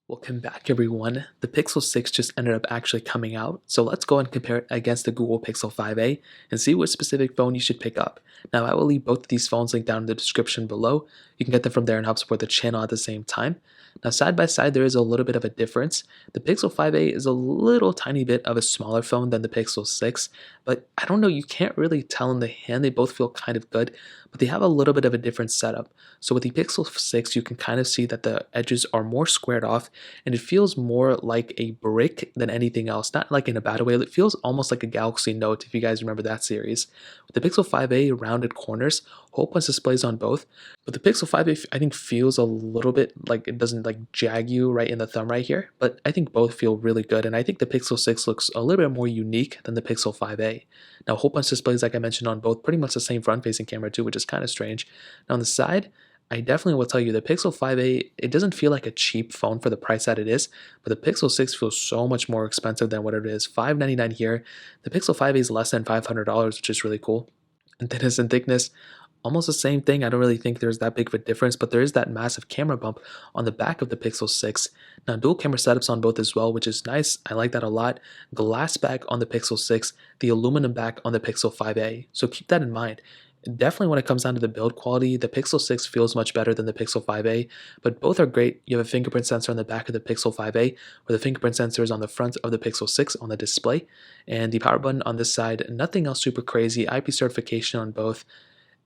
Welcome back everyone. The Pixel 6 just ended up actually coming out, so let's go and compare it against the Google Pixel 5a and see which specific phone you should pick up. Now I will leave both of these phones linked down in the description below. You can get them from there and help support the channel at the same time. Now side by side there is a little bit of a difference. The Pixel 5a is a little tiny bit of a smaller phone than the Pixel 6, but I don't know, you can't really tell in the hand. They both feel kind of good, but they have a little bit of a different setup. So with the Pixel 6 you can kind of see that the edges are more squared off and it feels more like a brick than anything else. Not like in a bad way, it feels almost like a Galaxy Note if you guys remember that series. With the Pixel 5a, rounded corners, hole punch displays on both, but the Pixel 5a I think feels a little bit like it doesn't like jag you right in the thumb right here, but I think both feel really good, and I think the Pixel 6 looks a little bit more unique than the Pixel 5a. Now hole punch displays, like I mentioned, on both, pretty much the same front facing camera too, which is kind of strange. Now on the side, I definitely will tell you the Pixel 5a, it doesn't feel like a cheap phone for the price that it is, but the Pixel 6 feels so much more expensive than what it is. $599 here. The Pixel 5a is less than $500, which is really cool. And thickness and thickness, almost the same thing. I don't really think there's that big of a difference, but there is that massive camera bump on the back of the Pixel 6. Now dual camera setups on both as well, which is nice. I like that a lot. Glass back on the Pixel 6, the aluminum back on the Pixel 5a. So keep that in mind. Definitely when it comes down to the build quality, the Pixel 6 feels much better than the Pixel 5a, but both are great. You have a fingerprint sensor on the back of the Pixel 5a, where the fingerprint sensor is on the front of the Pixel 6 on the display, and the power button on this side, nothing else super crazy. IP certification on both,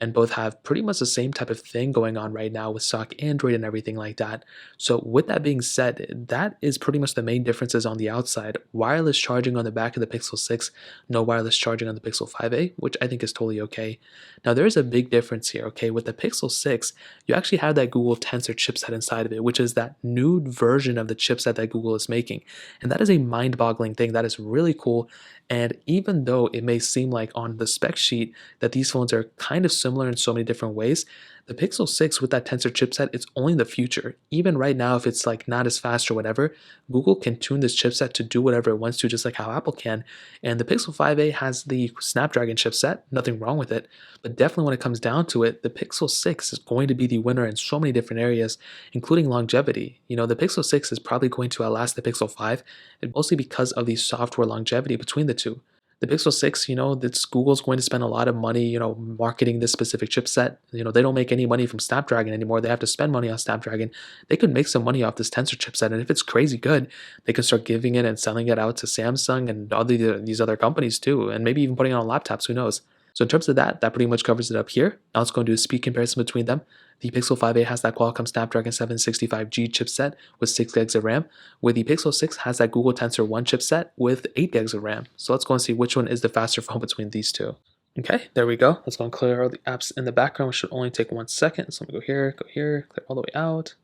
and both have pretty much the same type of thing going on right now with stock Android and everything like that. So with that being said, that is pretty much the main differences on the outside. Wireless charging on the back of the Pixel 6, no wireless charging on the Pixel 5a, which I think is totally okay. Now there is a big difference here, okay? With the Pixel 6, you actually have that Google Tensor chipset inside of it, which is that new version of the chipset that Google is making. And that is a mind-boggling thing. That is really cool. And even though it may seem like on the spec sheet that these phones are kind of similar in so many different ways, the Pixel 6 with that Tensor chipset, it's only in the future. Even right now, if it's like not as fast or whatever, Google can tune this chipset to do whatever it wants to, just like how Apple can. And the Pixel 5a has the Snapdragon chipset, nothing wrong with it. But definitely when it comes down to it, the Pixel 6 is going to be the winner in so many different areas, including longevity. You know, the Pixel 6 is probably going to outlast the Pixel 5, and mostly because of the software longevity between the two. The Pixel 6, Google's going to spend a lot of money, marketing this specific chipset. They don't make any money from Snapdragon anymore. They have to spend money on Snapdragon. They could make some money off this Tensor chipset, and if it's crazy good, they can start giving it and selling it out to Samsung and all these other companies too, and maybe even putting it on laptops, who knows. So in terms of that pretty much covers it up here. Now let's go and do a speed comparison between them. The Pixel 5a has that Qualcomm Snapdragon 765G chipset with 6 gigs of RAM, where the Pixel 6 has that Google Tensor 1 chipset with 8 gigs of RAM. So let's go and see which one is the faster phone between these two. Okay, there we go. Let's go and clear all the apps in the background, which should only take 1 second. So let me go here, clear all the way out.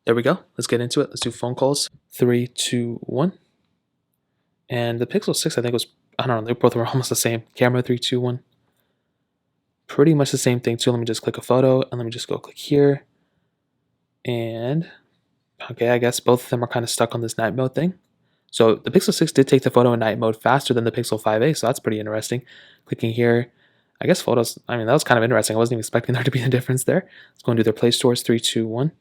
There we go. Let's get into it. Let's do phone calls. 3, 2, 1. And the Pixel 6, I think was, I don't know, they both were almost the same. Camera, 3, 2, 1. Pretty much the same thing too. Let me just click a photo and let me just go click here. And okay, I guess both of them are kind of stuck on this night mode thing. So the Pixel 6 did take the photo in night mode faster than the Pixel 5a, so that's pretty interesting. Clicking here, I guess photos, that was kind of interesting. I wasn't even expecting there to be a difference there. Let's go and do their Play Stores, 3, 2, 1.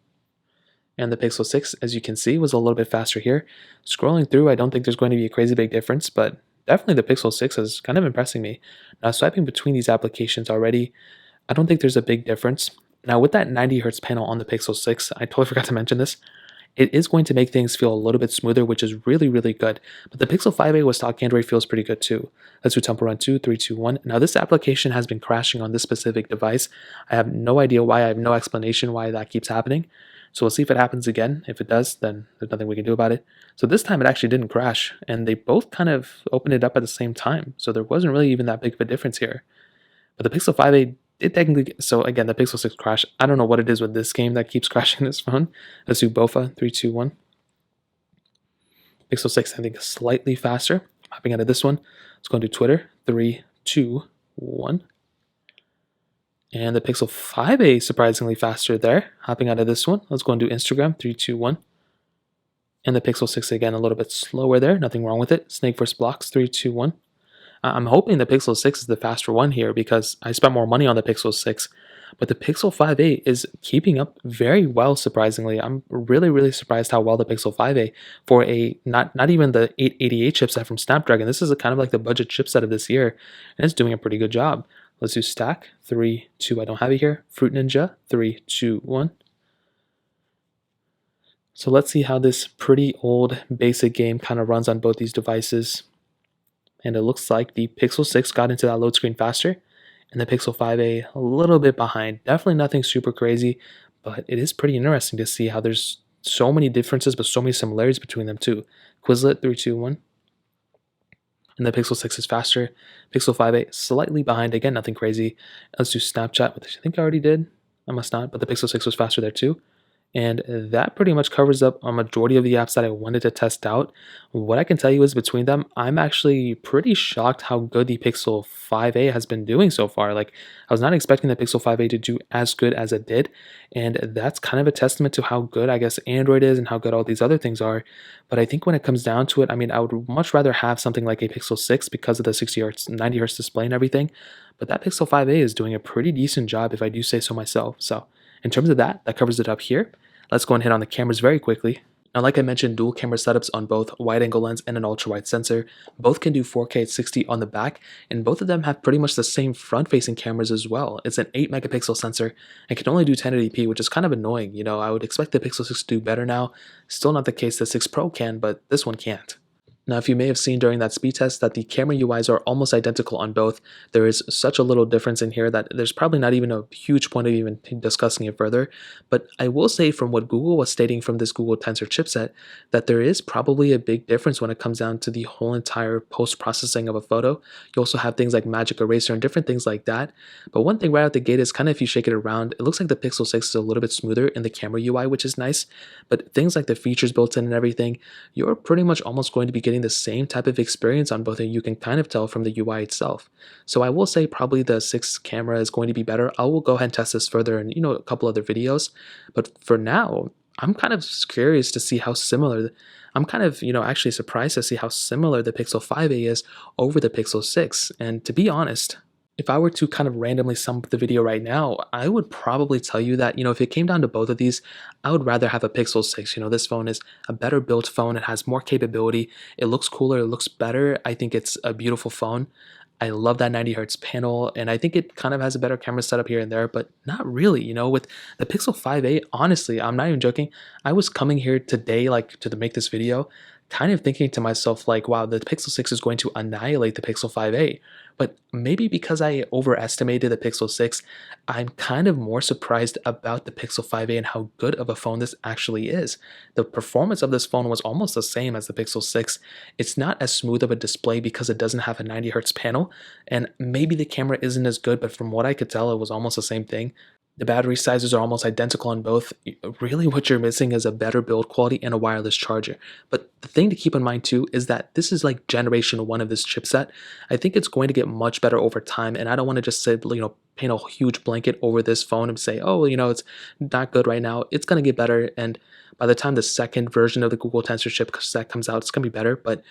And the Pixel 6, as you can see, was a little bit faster here. Scrolling through, I don't think there's going to be a crazy big difference, but definitely the Pixel 6 is kind of impressing me. Now swiping between these applications already, I don't think there's a big difference. Now with that 90 Hz panel on the Pixel 6, I totally forgot to mention this, it is going to make things feel a little bit smoother, which is really, really good. But the Pixel 5a with stock Android feels pretty good too. Let's do Temple Run 2, 3, 2, 1. Now this application has been crashing on this specific device. I have no idea why. I have no explanation why that keeps happening. So we'll see if it happens again. If it does, then there's nothing we can do about it. So this time it actually didn't crash, and they both kind of opened it up at the same time. So there wasn't really even that big of a difference here. But the Pixel 5a did technically, so again, the Pixel 6 crashed. I don't know what it is with this game that keeps crashing this phone. Let's do BOFA, 3, 2, 1. Pixel 6, I think, is slightly faster. Hopping out of this one. Let's go and do Twitter, 3, 2, 1. And the Pixel 5a surprisingly faster there. Hopping out of this one. Let's go and do Instagram, 3, 2, 1. And the Pixel 6 again a little bit slower there. Nothing wrong with it. Snake vs. Blocks, 3, 2, 1. I'm hoping the Pixel 6 is the faster one here because I spent more money on the Pixel 6. but the Pixel 5a is keeping up very well, surprisingly. I'm really surprised how well the Pixel 5a, for a not even the 888 chipset from Snapdragon, this is a kind of like the budget chipset of this year, and it's doing a pretty good job. Let's do stack. 3, 2, I don't have it here. Fruit Ninja. 3, 2, 1. So let's see how this pretty old basic game kind of runs on both these devices. And it looks like the Pixel 6 got into that load screen faster, and the Pixel 5a a little bit behind. Definitely nothing super crazy, but it is pretty interesting to see how there's so many differences but so many similarities between them too. Quizlet. 3, 2, 1. And the Pixel 6 is faster. Pixel 5a slightly behind. Again, nothing crazy. Let's do Snapchat, which I think I already did. I must not, but the Pixel 6 was faster there too. And that pretty much covers up a majority of the apps that I wanted to test out. What I can tell you is between them, I'm actually pretty shocked how good the Pixel 5a has been doing so far. Like, I was not expecting the Pixel 5a to do as good as it did. And that's kind of a testament to how good, I guess, Android is and how good all these other things are. But I think when it comes down to it, I mean, I would much rather have something like a Pixel 6 because of the 60 Hz, 90 Hz display and everything. But that Pixel 5a is doing a pretty decent job, if I do say so myself. So in terms of that, that covers it up here. Let's go and hit on the cameras very quickly. Now, like I mentioned, dual camera setups on both wide-angle lens and an ultra-wide sensor. Both can do 4K at 60 on the back, and both of them have pretty much the same front-facing cameras as well. It's an 8-megapixel sensor and can only do 1080p, which is kind of annoying. You know, I would expect the Pixel 6 to do better now. Still not the case the 6 Pro can, but this one can't. Now, if you may have seen during that speed test that the camera UIs are almost identical on both, there is such a little difference in here that there's probably not even a huge point of even discussing it further. But I will say, from what Google was stating from this Google Tensor chipset, that there is probably a big difference when it comes down to the whole entire post-processing of a photo. You also have things like Magic Eraser and different things like that. But one thing right out the gate is kind of, if you shake it around, it looks like the Pixel 6 is a little bit smoother in the camera UI, which is nice. But things like the features built in and everything, you're pretty much almost going to be getting the same type of experience on both, and you can kind of tell from the UI itself. So I will say probably the 6 camera is going to be better. I will go ahead and test this further in, you know, a couple other videos. But for now, I'm kind of curious to see how similar, I'm kind of, you know, actually surprised to see how similar the Pixel 5a is over the Pixel 6. And to be honest, if I were to kind of randomly sum up the video right now, I would probably tell you that, you know, if it came down to both of these, I would rather have a Pixel 6. You know, this phone is a better built phone. It has more capability. It looks cooler. It looks better. I think it's a beautiful phone. I love that 90 Hz panel, and I think it kind of has a better camera setup here and there, but not really. You know, with the Pixel 5a, honestly, I'm not even joking. I was coming here today, like, to make this video, kind of thinking to myself, like, wow, the Pixel 6 is going to annihilate the Pixel 5a. But maybe because I overestimated the Pixel 6, I'm kind of more surprised about the Pixel 5a and how good of a phone this actually is. The performance of this phone was almost the same as the Pixel 6. It's not as smooth of a display because it doesn't have a 90 Hz panel, and maybe the camera isn't as good, but from what I could tell, it was almost the same thing. The battery sizes are almost identical on both. Really, what you're missing is a better build quality and a wireless charger. But the thing to keep in mind too is that this is like generation 1 of this chipset. I think it's going to get much better over time, and I don't want to just say, you know, paint a huge blanket over this phone and say, oh, you know, it's not good right now. It's going to get better, and by the time the second version of the Google Tensor chipset comes out, it's going to be better. But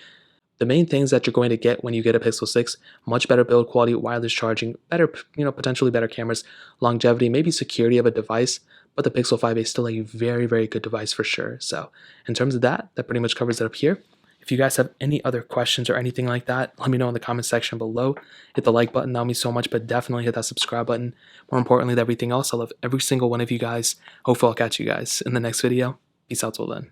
the main things that you're going to get when you get a Pixel 6, much better build quality, wireless charging, better, you know, potentially better cameras, longevity, maybe security of a device, but the Pixel 5a is still a very good device for sure. So in terms of that, that pretty much covers it up here. If you guys have any other questions or anything like that, let me know in the comment section below. Hit the like button, that would mean so much, but definitely hit that subscribe button. More importantly than everything else, I love every single one of you guys. Hopefully I'll catch you guys in the next video. Peace out till then.